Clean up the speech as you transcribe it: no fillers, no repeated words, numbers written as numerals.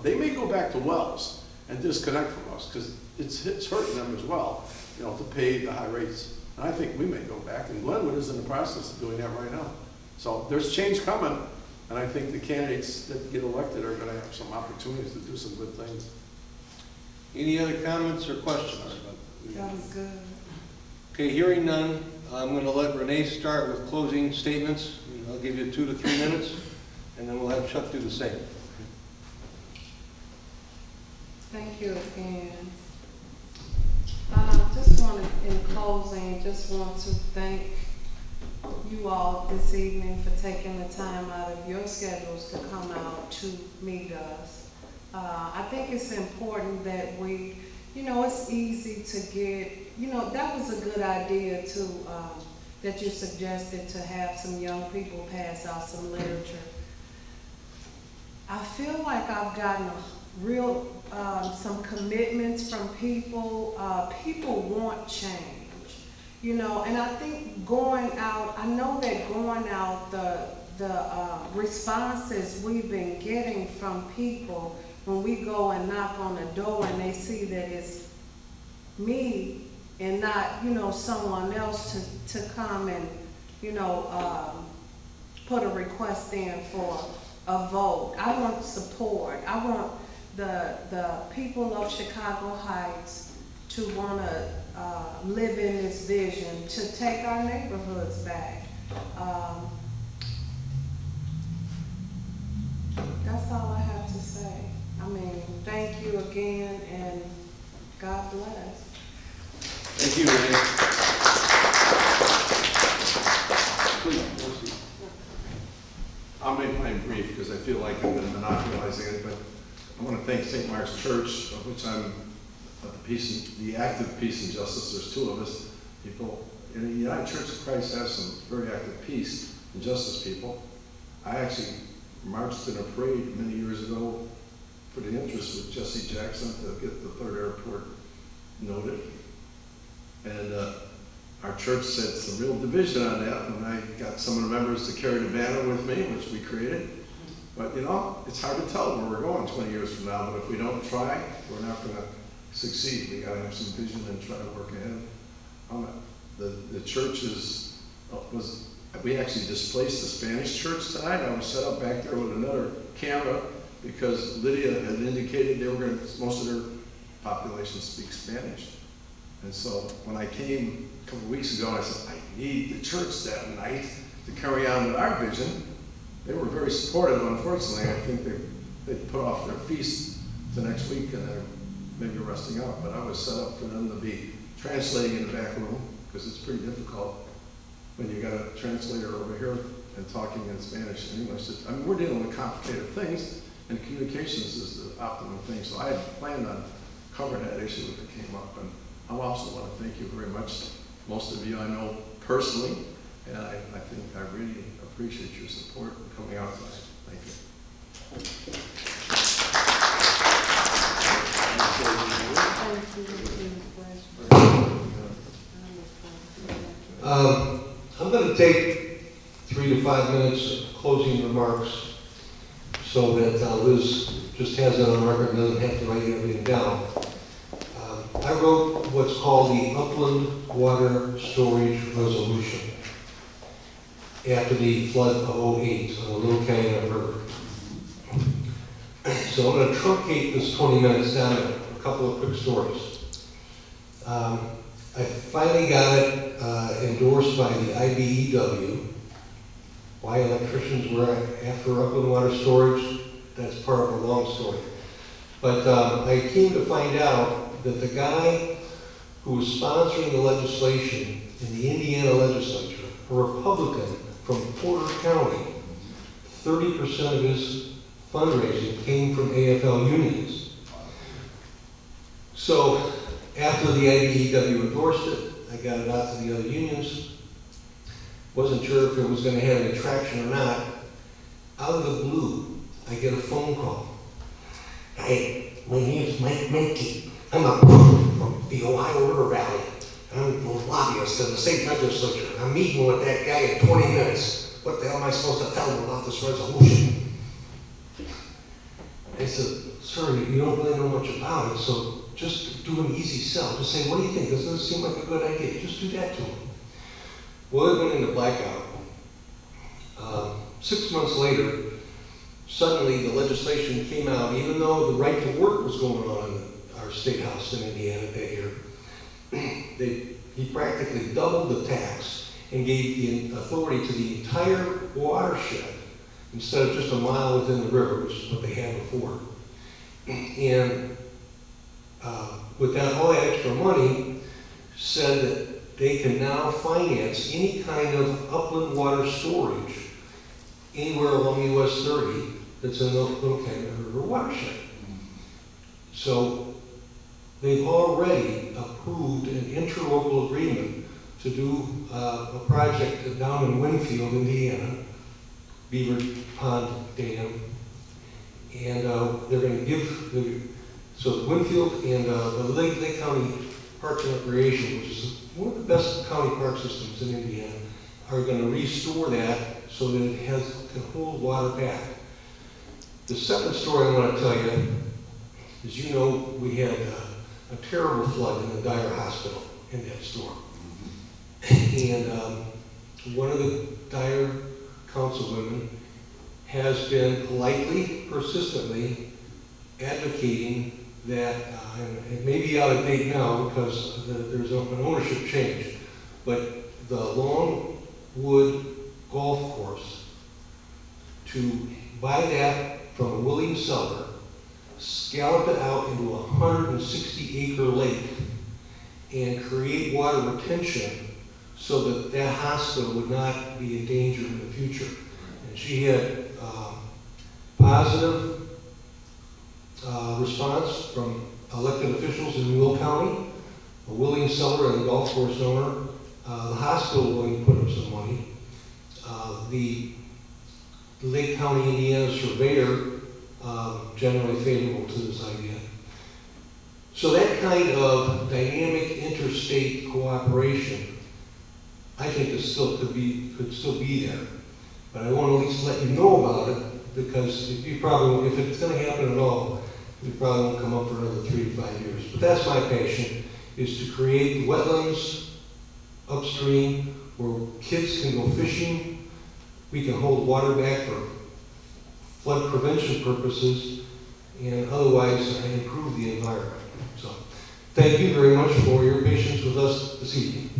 They may go back to Wells and disconnect from us, because it's hurting them as well, to pay the high rates. And I think we may go back, and Glenwood is in the process of doing that right now. So there's change coming, and I think the candidates that get elected are gonna have some opportunities to do some good things. Any other comments or questions? That was good. Okay, hearing none, I'm going to let Renee start with closing statements. I'll give you 2 to 3 minutes, and then we'll have Chuck do the same. Thank you again. In closing, just want to thank you all this evening for taking the time out of your schedules to come out to meet us. I think it's important that we, it's easy to get, that was a good idea to, that you suggested, to have some young people pass out some literature. I feel like I've gotten a real, some commitments from people. People want change, and I think going out, I know that going out, the responses we've been getting from people when we go and knock on the door and they see that it's me and not, someone else to come and, put a request in for a vote. I want support. I want the people of Chicago Heights to want to live in this vision, to take our neighborhoods back. That's all I have to say. Thank you again, and God bless. Thank you, Renee. Please. I'll make mine brief, because I feel like I've been monopolizing it, but I want to thank St. Mark's Church, of which I'm the active peace and justice. There's 2 of us people. And the United Church of Christ has some very active peace and justice people. I actually marched in a parade many years ago for the interest with Jesse Jackson to get the 3rd airport noted. And our church said some real division on that when I got some of the members to carry the banner with me, which we created. But it's hard to tell where we're going 20 years from now, but if we don't try, we're not going to succeed. We got to have some vision and try to work ahead. The church we actually displaced the Spanish church tonight. I was set up back there with another camera because Lydia had indicated most of their population speaks Spanish. And so when I came a couple of weeks ago, I said, I need the church that night to carry on with our vision. They were very supportive. Unfortunately, I think they put off their feast to next week and they're maybe resting up. But I was set up for them to be translating in the back room, because it's pretty difficult when you got a translator over here and talking in Spanish and English. We're dealing with complicated things, and communications is the optimum thing. So I had planned on covering that issue if it came up. And I also want to thank you very much. Most of you I know personally, and I think I really appreciate your support in coming out tonight. Thank you. I'm going to take 3 to 5 minutes of closing remarks so that Liz just has it on record and doesn't have to write everything down. I wrote what's called the Upland Water Storage Resolution after the flood of 08 on the Little Canyon River. So I'm going to truncate this 20 minutes down to a couple of quick stories. I finally got it endorsed by the IBEW. Why electricians were after upland water storage, that's part of a long story. But I came to find out that the guy who was sponsoring the legislation in the Indiana legislature, a Republican from Porter County, 30% of his fundraising came from AFL unions. So after the IBEW endorsed it, I got it out to the other unions. Wasn't sure if it was going to have any traction or not. Out of the blue, I get a phone call. Hey, my name's Mike Menke. I'm from the Ohio River Valley. I'm a lobbyist in the state legislature. I'm meeting with that guy in 20 minutes. What the hell am I supposed to tell him about this resolution? I said, sir, you don't really know much about it, so just do an easy sell. Just say, what do you think? Doesn't this seem like a good idea? Just do that to him. Well, it went into blackout. 6 months later, suddenly the legislation came out, even though the right to work was going on in our state house in Indiana that year, he practically doubled the tax and gave the authority to the entire watershed instead of just a mile within the river, which is what they had before. And with that, all that extra money, said that they can now finance any kind of upland water storage anywhere along US 30 that's in the Little Canyon River watershed. So they've already approved an interlocal agreement to do a project down in Winfield, Indiana, Beaver Pond Dam, and they're going to give so Winfield and the Lake County Parks and Recreation, which is one of the best county park systems in Indiana, are going to restore that so that it can hold water back. The second story I want to tell you is, you know, we had a terrible flood in the Dyer Hospital in that storm. And one of the Dyer councilwomen has been politely, persistently advocating that, and it may be out of date now because there's an ownership change, but the Longwood Golf Course, to buy that from a willing seller, scallop it out into a 160-acre lake, and create water retention so that that hospital would not be in danger in the future. And she had positive response from elected officials in Will County, a willing seller and a golf course owner, the hospital willing to put up some money, the Lake County, Indiana surveyor generally favorable to this idea. So that kind of dynamic interstate cooperation, I think could still be there. But I want to at least let you know about it, because if it's going to happen at all, it probably won't come up for another 3 to 5 years. But that's my passion, is to create wetlands upstream where kids can go fishing. We can hold water back for flood prevention purposes, and otherwise improve the environment. So, thank you very much for your patience with us this evening.